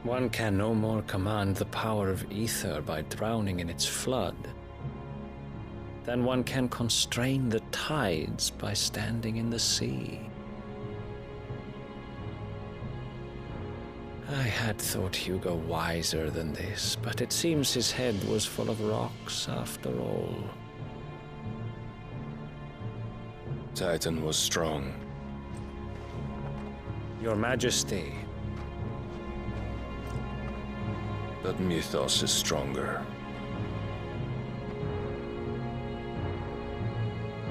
One can no more command the power of ether by drowning in its flood than one can constrain the tides by standing in the sea. I had thought Hugo wiser than this, but it seems his head was full of rocks after all. Titan was strong. Your Majesty. But Mythos is stronger.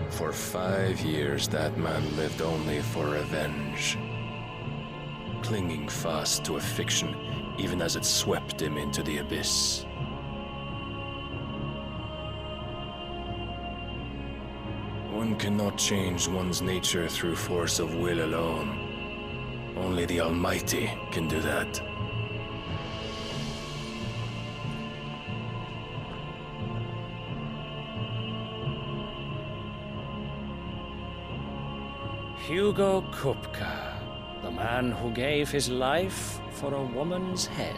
For 5 years, that man lived only for revenge. Clinging fast to a fiction, even as it swept him into the abyss. One cannot change one's nature through force of will alone. Only the Almighty can do that. Hugo Kupka, the man who gave his life for a woman's head.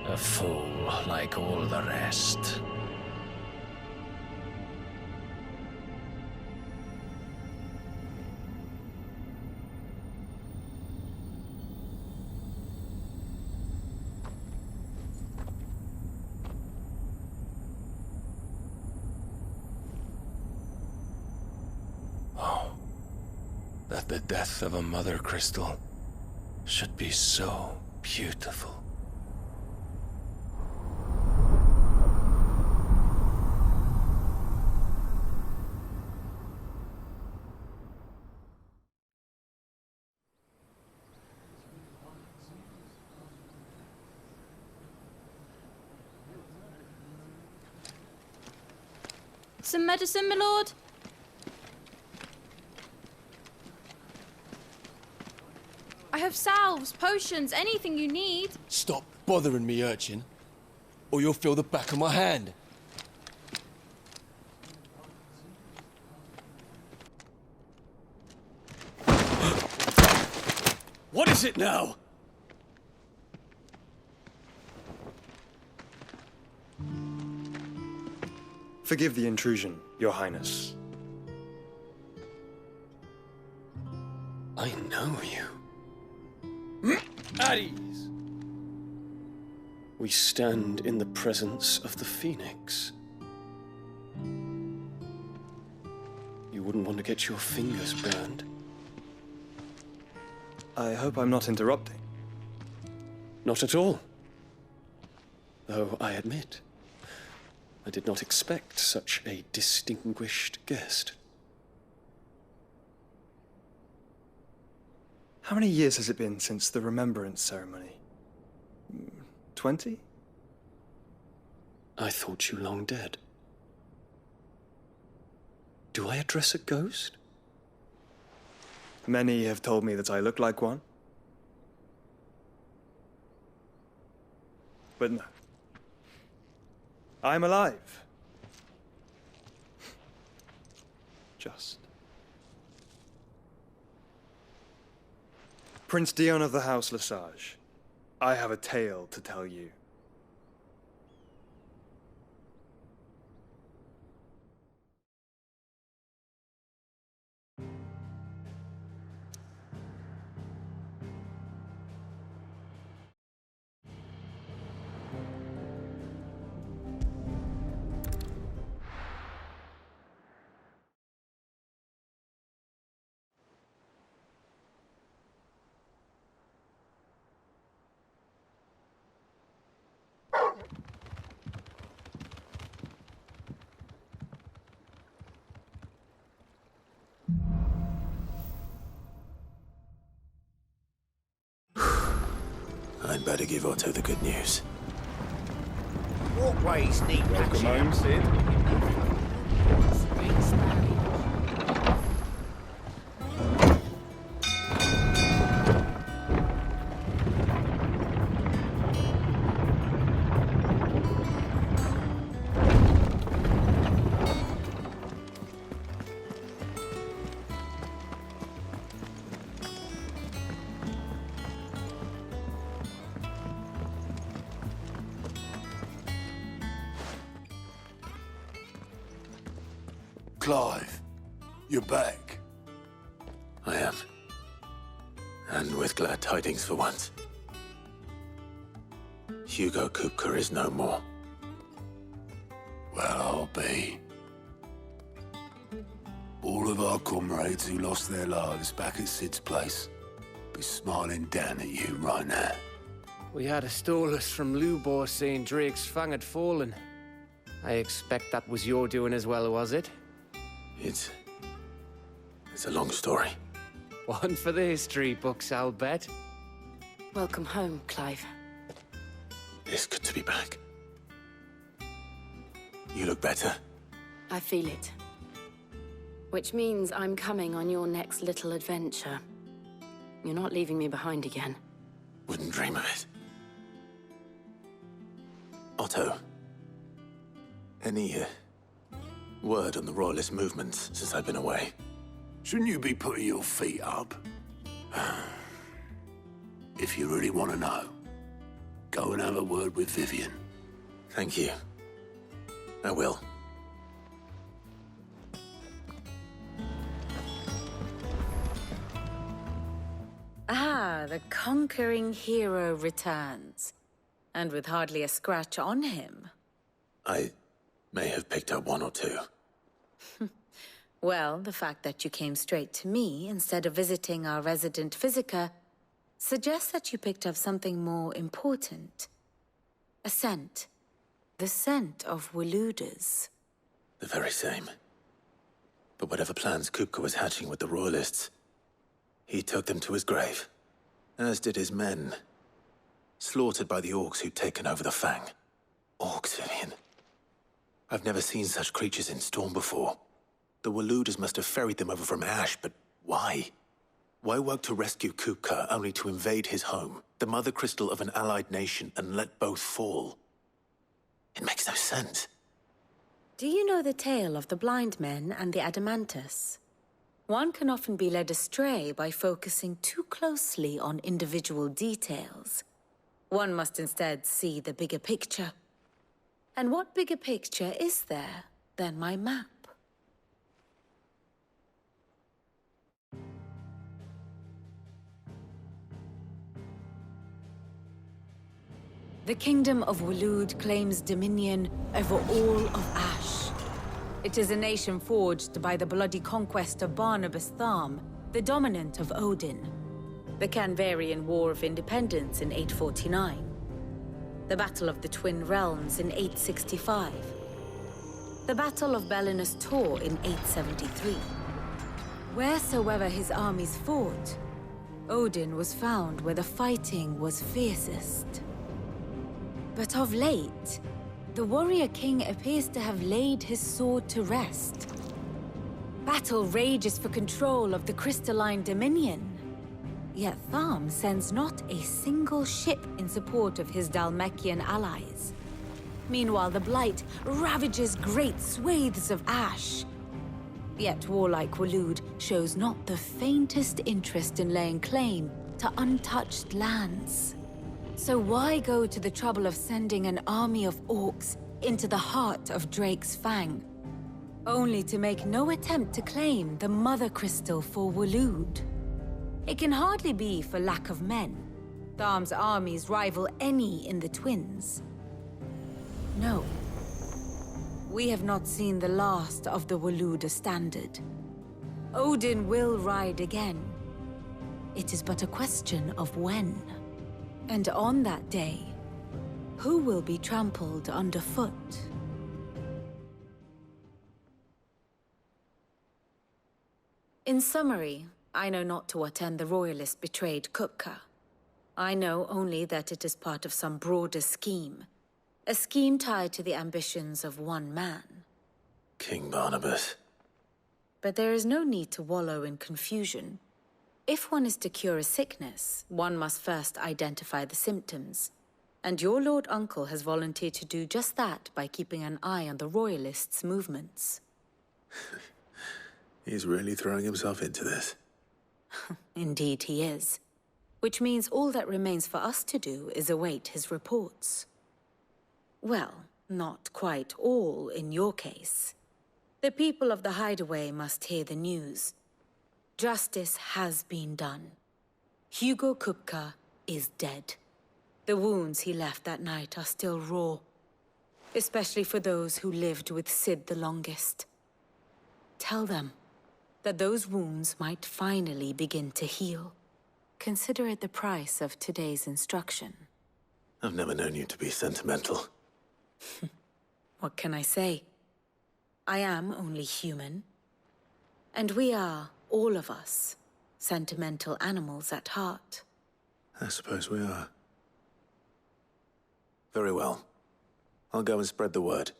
A fool like all the rest. That the death of a mother crystal should be so beautiful. Some medicine, my lord? I have salves, potions, anything you need. Stop bothering me, urchin, or you'll feel the back of my hand. What is it now? Forgive the intrusion, Your Highness. I know you. At ease. We stand in the presence of the Phoenix. You wouldn't want to get your fingers burned. I hope I'm not interrupting. Not at all. Though I admit, I did not expect such a distinguished guest. How many years has it been since the Remembrance ceremony? 20? I thought you long dead. Do I address a ghost? Many have told me that I look like one. But no. I'm alive. Just. Prince Dion of the House Lesage, I have a tale to tell you. I'd better give Otto the good news. Walkways need Welcome home, Sid. Clive, you're back. I am. And with glad tidings for once. Hugo Kupka is no more. Well, I'll be. All of our comrades who lost their lives back at Sid's place be smiling down at you right now. We had a stolus from Lubor saying Drake's fang had fallen. I expect that was your doing as well, was it? It's a long story. One for the history books, I'll bet. Welcome home, Clive. It's good to be back. You look better. I feel it. Which means I'm coming on your next little adventure. You're not leaving me behind again. Wouldn't dream of it. Otto, any word on the Royalist movements since I've been away? Shouldn't you be putting your feet up? If you really want to know, go and have a word with Vivian. Thank you. I will. Ah, the conquering hero returns. And with hardly a scratch on him. I may have picked up one or two. Well, the fact that you came straight to me instead of visiting our resident Physica suggests that you picked up something more important. A scent. The scent of Waludas. The very same. But whatever plans Kupka was hatching with the Royalists, he took them to his grave. As did his men. Slaughtered by the Orcs who'd taken over the Fang. Orcs, Vivian. I've never seen such creatures in Storm before. The Waludas must have ferried them over from Ash, but why? Why work to rescue Kupka only to invade his home, the mother crystal of an allied nation, and let both fall? It makes no sense. Do you know the tale of the blind men and the Adamantus? One can often be led astray by focusing too closely on individual details. One must instead see the bigger picture. And what bigger picture is there than my map? The Kingdom of Waloed claims dominion over all of Ash. It is a nation forged by the bloody conquest of Barnabas Tharm, the dominant of Odin. The Canvarian War of Independence in 849. The Battle of the Twin Realms in 865. The Battle of Belinus Tor in 873. Wheresoever his armies fought, Odin was found where the fighting was fiercest. But of late, the warrior king appears to have laid his sword to rest. Battle rages for control of the crystalline dominion. Yet Tharm sends not a single ship in support of his Dhalmekian allies. Meanwhile, the Blight ravages great swathes of Ash. Yet warlike Waloed shows not the faintest interest in laying claim to untouched lands. So why go to the trouble of sending an army of orcs into the heart of Drake's Fang, only to make no attempt to claim the Mother Crystal for Waloed? It can hardly be for lack of men. Tharm's armies rival any in the Twins. No. We have not seen the last of the Waluda standard. Odin will ride again. It is but a question of when. And on that day, who will be trampled underfoot? In summary, I know not to what end the Royalists betrayed Kupka. I know only that it is part of some broader scheme. A scheme tied to the ambitions of one man. King Barnabas. But there is no need to wallow in confusion. If one is to cure a sickness, one must first identify the symptoms. And your Lord Uncle has volunteered to do just that by keeping an eye on the Royalists' movements. He's really throwing himself into this. Indeed he is. Which means all that remains for us to do is await his reports. Well, not quite all in your case. The people of the Hideaway must hear the news. Justice has been done. Hugo Kupka is dead. The wounds he left that night are still raw, especially for those who lived with Sid the longest. Tell them that those wounds might finally begin to heal. Consider it the price of today's instruction. I've never known you to be sentimental. What can I say? I am only human. And we are, all of us, sentimental animals at heart. I suppose we are. Very well. I'll go and spread the word.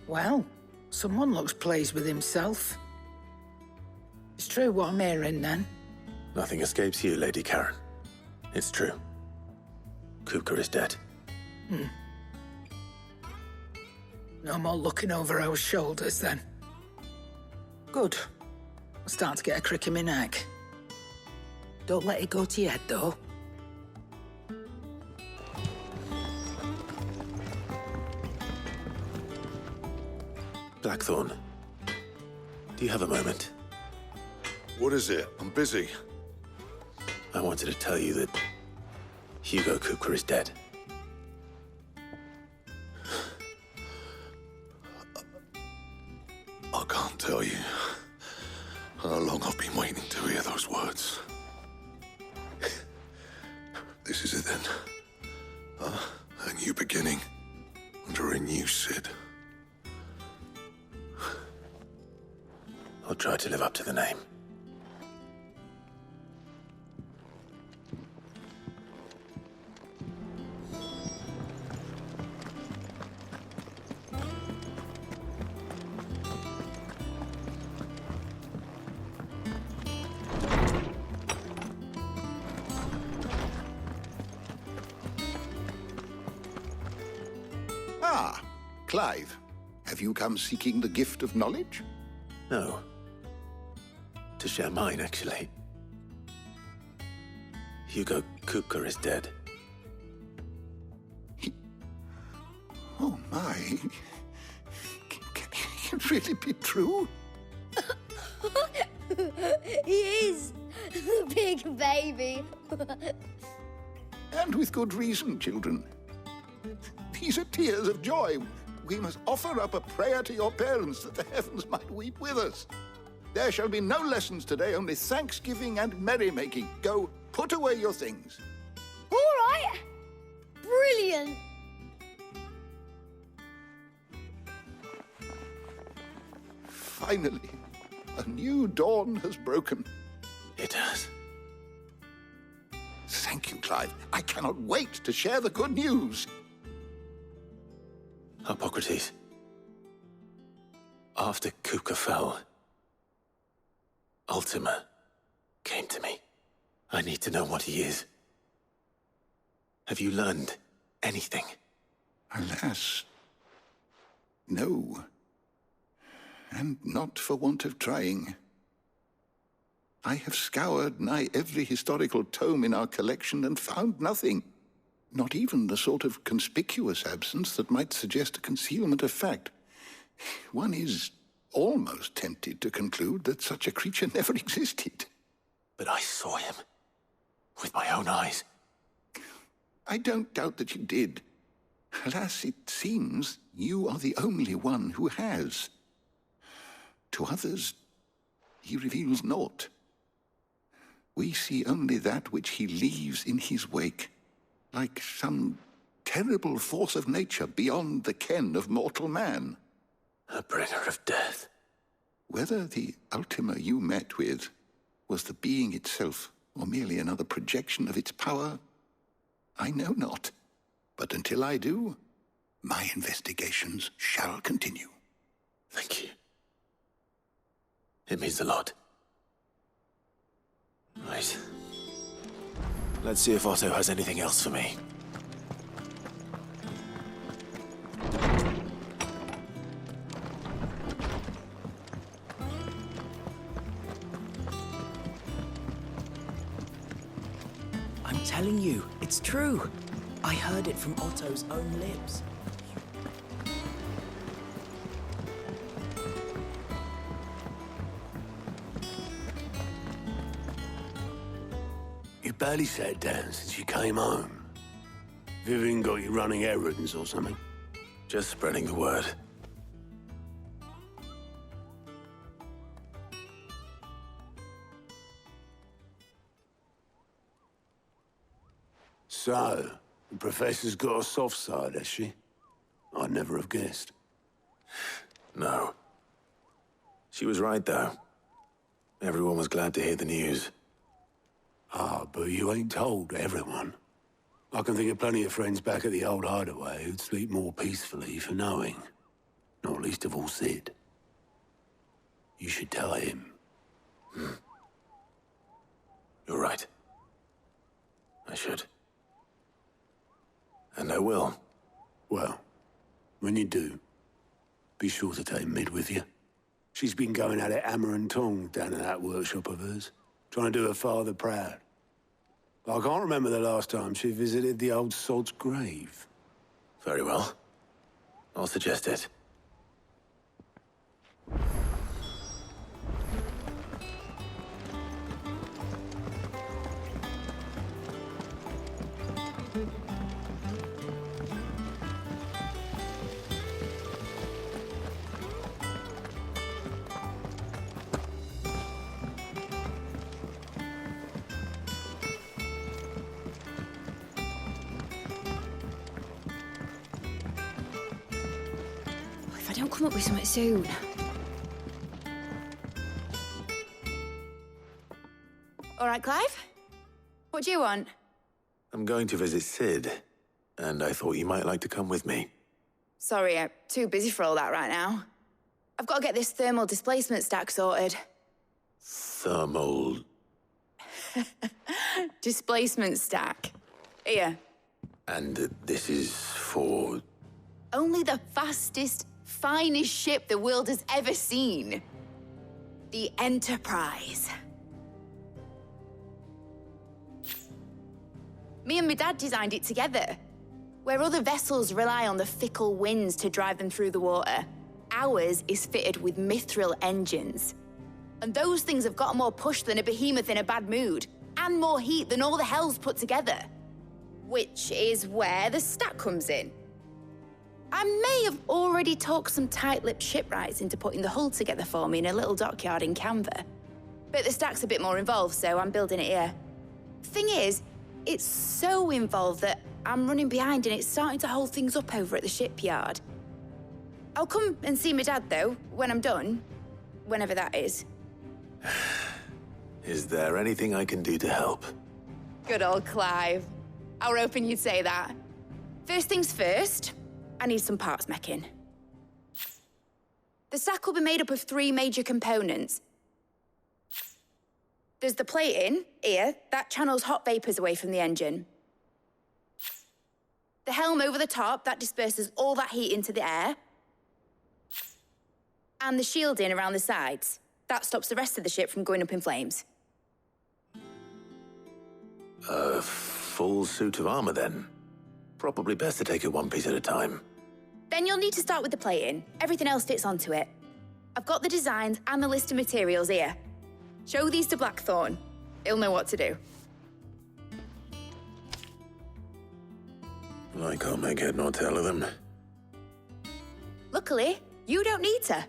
Well, someone looks pleased with himself. It's true what I'm hearing, then. Nothing escapes you, Lady Karen. It's true. Kupka is dead. No more looking over our shoulders, then. Good. I'm starting to get a crick in my neck. Don't let it go to your head, though. Blackthorn, do you have a moment? What is it? I'm busy. I wanted to tell you that Hugo Kupka is dead. I can't tell you how long I've been waiting to hear those words. This is it then. A new beginning under a new Sid. I'll try to live up to the name. Ah, Clive. Have you come seeking the gift of knowledge? No. To share mine, actually. Hugo Kupka is dead. Oh, my. Can it really be true? He is the big baby. And with good reason, children. These are tears of joy. We must offer up a prayer to your parents that the heavens might weep with us. There shall be no lessons today, only thanksgiving and merrymaking. Go, put away your things. All right. Brilliant. Finally, a new dawn has broken. It has. Thank you, Clive. I cannot wait to share the good news. Hippocrates. After Kupka fell, Ultima came to me. I need to know what he is. Have you learned anything? Alas, no. And not for want of trying. I have scoured nigh every historical tome in our collection and found nothing. Not even the sort of conspicuous absence that might suggest a concealment of fact. One is almost tempted to conclude that such a creature never existed. But I saw him. With my own eyes. I don't doubt that you did. Alas, it seems you are the only one who has. To others, he reveals naught. We see only that which he leaves in his wake, like some terrible force of nature beyond the ken of mortal man. A bringer of death. Whether the Ultima you met with was the being itself, or merely another projection of its power, I know not. But until I do, my investigations shall continue. Thank you. It means a lot. Right. Let's see if Otto has anything else for me. I'm telling you, it's true. I heard it from Otto's own lips. You barely sat down since you came home. Vivian got you running errands or something? Just spreading the word. So, the Professor's got a soft side, has she? I'd never have guessed. No. She was right, though. Everyone was glad to hear the news. Ah, but you ain't told everyone. I can think of plenty of friends back at the old hideaway who'd sleep more peacefully for knowing. Not least of all Sid. You should tell him. You're right. I should. And I will. Well, when you do, be sure to take Mid with you. She's been going at it hammer and tong down in that workshop of hers, trying to do her father proud. I can't remember the last time she visited the old sod's grave. Very well. I'll suggest it. If I don't come up with something soon. All right, Clive? What do you want? I'm going to visit Sid, and I thought you might like to come with me. Sorry, I'm too busy for all that right now. I've got to get this thermal displacement stack sorted. Thermal... Displacement stack. Here. And this is for... Only the fastest, finest ship the world has ever seen. The Enterprise. Me and my dad designed it together. Where other vessels rely on the fickle winds to drive them through the water, ours is fitted with mithril engines. And those things have got more push than a behemoth in a bad mood, and more heat than all the hells put together. Which is where the stack comes in. I may have already talked some tight-lipped shipwrights into putting the hull together for me in a little dockyard in Canva. But the stack's a bit more involved, so I'm building it here. Thing is, it's so involved that I'm running behind and it's starting to hold things up over at the shipyard. I'll come and see my dad, though, when I'm done. Whenever that is. Is there anything I can do to help? Good old Clive. I were hoping you'd say that. First things first, I need some parts meching. The stack will be made up of 3 major components. There's the plating, here, that channels hot vapors away from the engine. The helm over the top, that disperses all that heat into the air. And the shielding around the sides. That stops the rest of the ship from going up in flames. A full suit of armor, then. Probably best to take it one piece at a time. Then you'll need to start with the plating. Everything else fits onto it. I've got the designs and the list of materials here. Show these to Blackthorn. He'll know what to do. I can't make head nor tail of them. Luckily, you don't need to.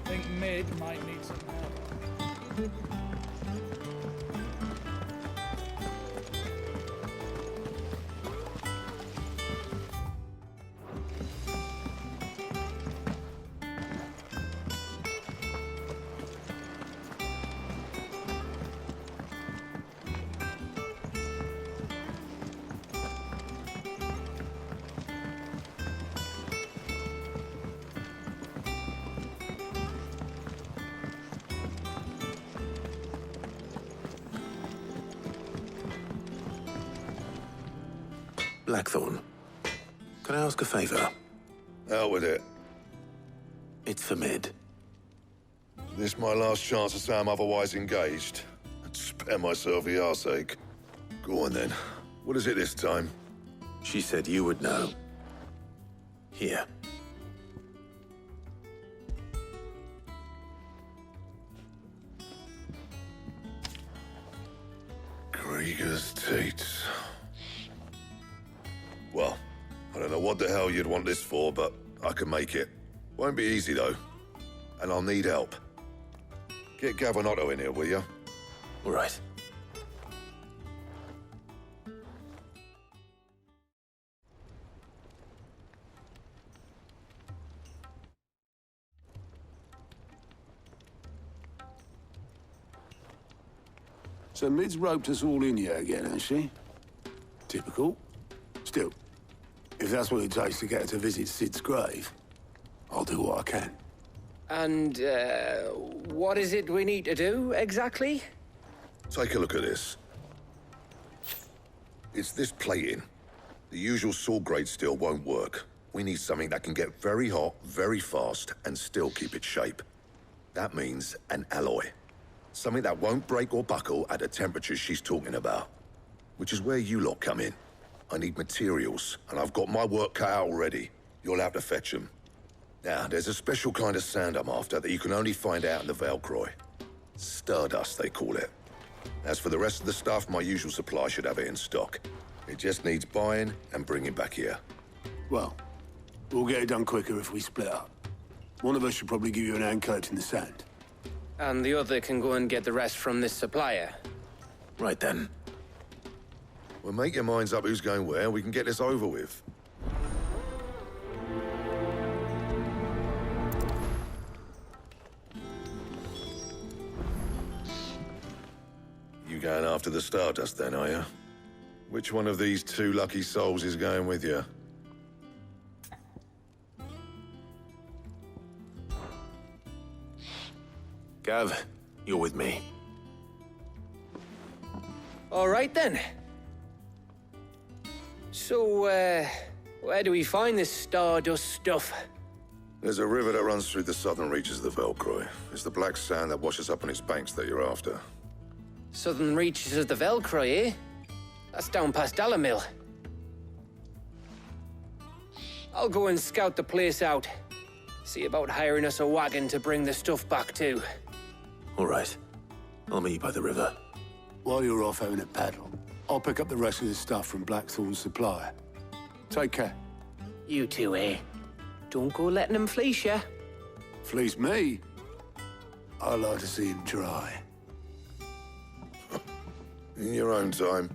I think Mid might need some help. Blackthorn, can I ask a favor? Out with it. It's for Mid. This my last chance to say I'm otherwise engaged. I'd spare myself the arseache. Go on then. What is it this time? She said you would know. Here. Krieger's Tates. Well, I don't know what the hell you'd want this for, but I can make it. Won't be easy, though. And I'll need help. Get Gavin-Otto in here, will you? All right. So Mid's roped us all in here again, has she? Typical. Still, if that's what it takes to get her to visit Sid's grave, I'll do what I can. And, what is it we need to do, exactly? Take a look at this. It's this plating. The usual sword grade steel won't work. We need something that can get very hot, very fast, and still keep its shape. That means an alloy. Something that won't break or buckle at the temperatures she's talking about. Which is where you lot come in. I need materials, and I've got my work cut out already. You'll have to fetch them. Now, there's a special kind of sand I'm after that you can only find out in the Velcroy. Stardust, they call it. As for the rest of the stuff, my usual supply should have it in stock. It just needs buying and bringing back here. Well, we'll get it done quicker if we split up. One of us should probably give you an hand coat in the sand. And the other can go and get the rest from this supplier. Right then. Well, make your minds up who's going where, and we can get this over with. You going after the Stardust then, are you? Which one of these two lucky souls is going with you? Gav, you're with me. All right, then. So, where do we find this Stardust stuff? There's a river that runs through the southern reaches of the Velcroy. It's the black sand that washes up on its banks that you're after. Southern reaches of the Velcroy, eh? That's down past Dalamil. I'll go and scout the place out. See about hiring us a wagon to bring the stuff back to. All right. I'll meet you by the river. While you're off having a paddle, I'll pick up the rest of the stuff from Blackthorn's supplier. Take care. You two, eh? Don't go letting them fleece ya. Fleece me? I like to see him try. In your own time.